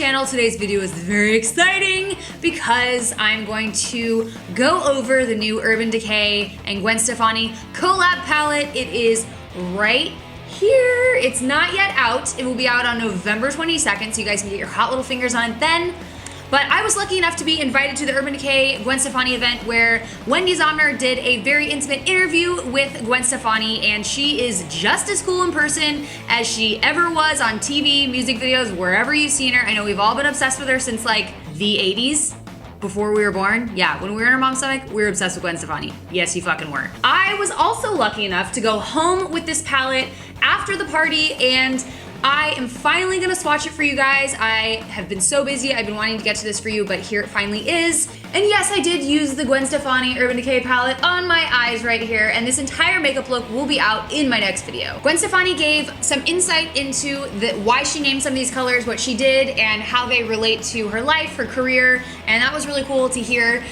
channel. Today's video is very exciting because I'm going to go over the new Urban Decay and Gwen Stefani collab palette. It is right here. It's not yet out. It will be out on November 22nd, so you guys can get your hot little fingers on it then. But I was lucky enough to be invited to the Urban Decay Gwen Stefani event where Wendy Zomner did a very intimate interview with Gwen Stefani, and she is just as cool in person as she ever was on TV, music videos, wherever you've seen her. I know we've all been obsessed with her since like the 80s, before we were born. Yeah, when we were in our mom's stomach, we were obsessed with Gwen Stefani. Yes, you fucking were. I was also lucky enough to go home with this palette after the party, and I am finally gonna swatch it for you guys. I have been so busy. I've been wanting to get to this for you, but here it finally is. And yes, I did use the Gwen Stefani Urban Decay palette on my eyes right here, and this entire makeup look will be out in my next video. Gwen Stefani gave some insight into why she named some of these colors, what she did, and how they relate to her life, her career, and that was really cool to hear.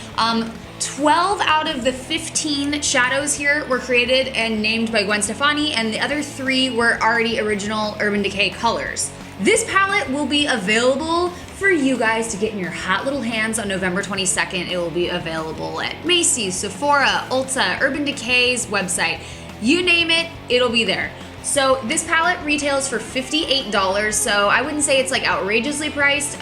12 out of the 15 shadows here were created and named by Gwen Stefani, and the other 3 were already original Urban Decay colors. This palette will be available for you guys to get in your hot little hands on November 22nd. It will be available at Macy's, Sephora, Ulta, Urban Decay's website. You name it, it'll be there. So this palette retails for $58, so I wouldn't say it's like outrageously priced,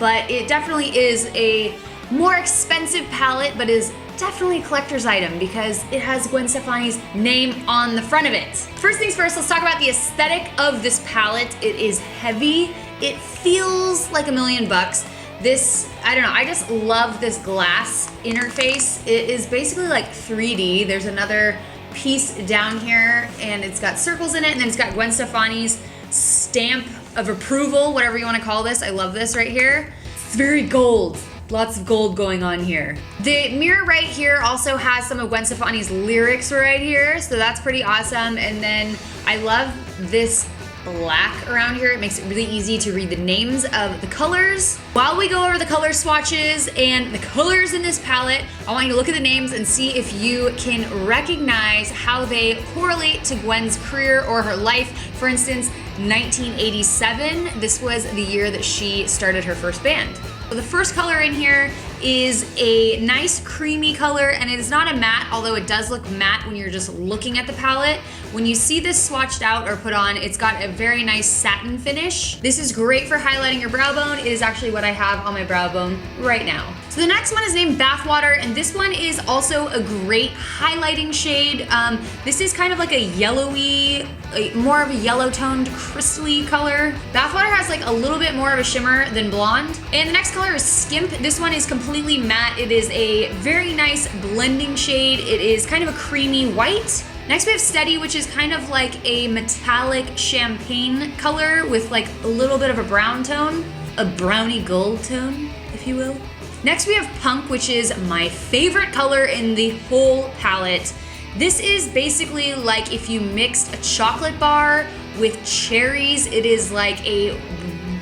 but it definitely is a more expensive palette, but is definitely a collector's item because it has Gwen Stefani's name on the front of it. First things first, let's talk about the aesthetic of this palette. It is heavy. It feels like $1 million. This, I don't know, I just love this glass interface. It is basically like 3D. There's another piece down here and it's got circles in it, and then it's got Gwen Stefani's stamp of approval, whatever you want to call this. I love this right here. It's very gold. Lots of gold going on here. The mirror right here also has some of Gwen Stefani's lyrics right here, so that's pretty awesome. And then I love this black around here. It makes it really easy to read the names of the colors. While we go over the color swatches and the colors in this palette, I want you to look at the names and see if you can recognize how they correlate to Gwen's career or her life. For instance, 1987, this was the year that she started her first band. The first color in here is a nice creamy color, and it is not a matte, although it does look matte when you're just looking at the palette. When you see this swatched out or put on, it's got a very nice satin finish. This is great for highlighting your brow bone. It is actually what I have on my brow bone right now. So the next one is named Bathwater, and this one is also a great highlighting shade. This is kind of like a yellowy, more of a yellow toned crystally color. Bathwater has like a little bit more of a shimmer than blonde. And the next color is Skimp. This one is completely matte. It is a very nice blending shade. It is kind of a creamy white. Next we have Steady, which is kind of like a metallic champagne color with like a little bit of a brown tone, a browny gold tone, if you will. Next we have Punk, which is my favorite color in the whole palette. This is basically like if you mixed a chocolate bar with cherries. It is like a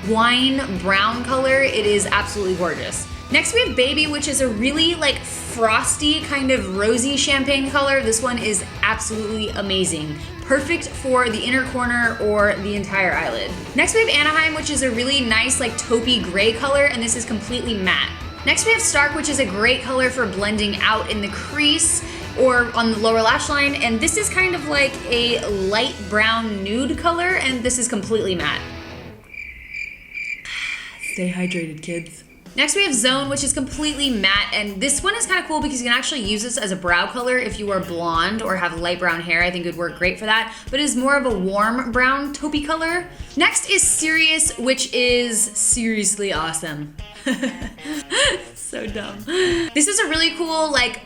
wine brown color. It is absolutely gorgeous. Next we have Baby, which is a really like frosty kind of rosy champagne color. This one is absolutely amazing. Perfect for the inner corner or the entire eyelid. Next we have ANAHEIM, which is a really nice like taupey gray color, and this is completely matte. Next we have Stark, which is a great color for blending out in the crease or on the lower lash line, and this is kind of like a light brown nude color, and this is completely matte. Stay hydrated, kids. Next we have Zone, which is completely matte, and this one is kind of cool because you can actually use this as a brow color if you are blonde or have light brown hair. I think it would work great for that, but it is more of a warm brown taupey color. Next is Serious, which is seriously awesome. So dumb. This is a really cool like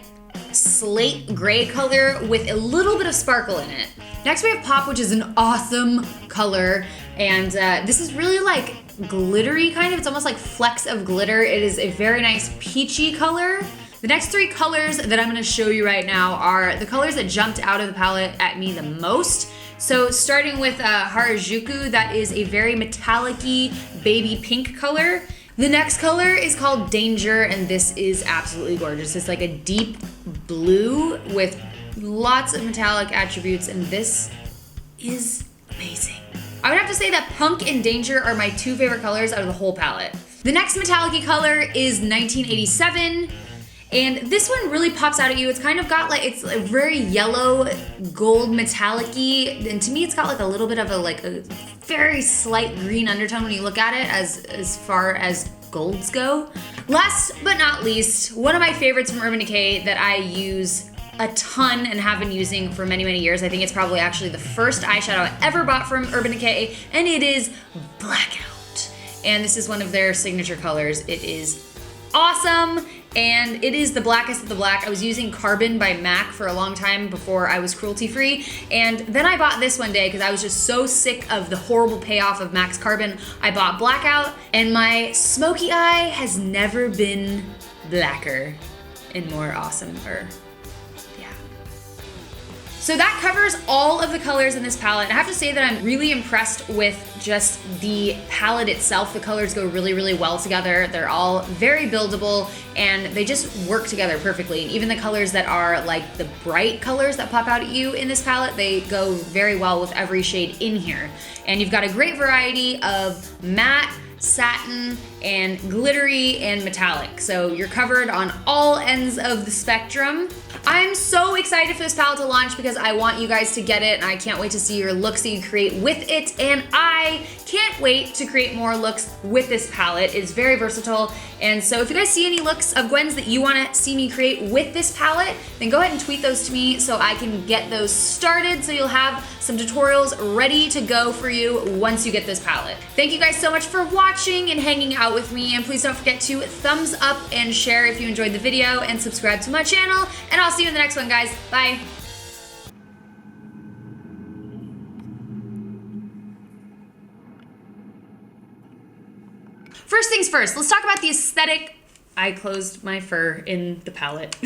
slate gray color with a little bit of sparkle in it. Next we have Pop, which is an awesome color, and this is really like glittery kind of. It's almost like flecks of glitter. It is a very nice peachy color. The next 3 colors that I'm gonna show you right now are the colors that jumped out of the palette at me the most. So starting with Harajuku, that is a very metallic-y baby pink color. The next color is called Danger, and this is absolutely gorgeous. It's like a deep blue with lots of metallic attributes, and this is amazing. I would have to say that Punk and Danger are my two favorite colors out of the whole palette. The next metallic-y color is 1987. And this one really pops out at you. It's kind of got like, it's a very yellow, gold metallic-y. And to me, it's got like a little bit of a very slight green undertone when you look at it as far as golds go. Last but not least, one of my favorites from Urban Decay that I use a ton and have been using for many, many years. I think it's probably actually the first eyeshadow I ever bought from Urban Decay, and it is Blackout. And this is one of their signature colors. It is awesome, and it is the blackest of the black. I was using Carbon by MAC for a long time before I was cruelty-free, and then I bought this one day because I was just so sick of the horrible payoff of MAC's Carbon. I bought Blackout, and my smoky eye has never been blacker and more awesome. So that covers all of the colors in this palette. I have to say that I'm really impressed with just the palette itself. The colors go really, really well together. They're all very buildable and they just work together perfectly. And even the colors that are like the bright colors that pop out at you in this palette, they go very well with every shade in here. And you've got a great variety of matte, satin, and glittery and metallic. So you're covered on all ends of the spectrum. I'm so excited for this palette to launch because I want you guys to get it, and I can't wait to see your looks that you create with it, and I can't wait to create more looks with this palette. It's very versatile, and so if you guys see any looks of Gwen's that you want to see me create with this palette, then go ahead and tweet those to me so I can get those started, so you'll have some tutorials ready to go for you once you get this palette. Thank you guys so much for watching and hanging out with me, and please don't forget to thumbs up and share if you enjoyed the video, and subscribe to my channel, and I'll see you in the next one, guys. Bye. First things first, let's talk about the aesthetic. I closed my fur in the palette.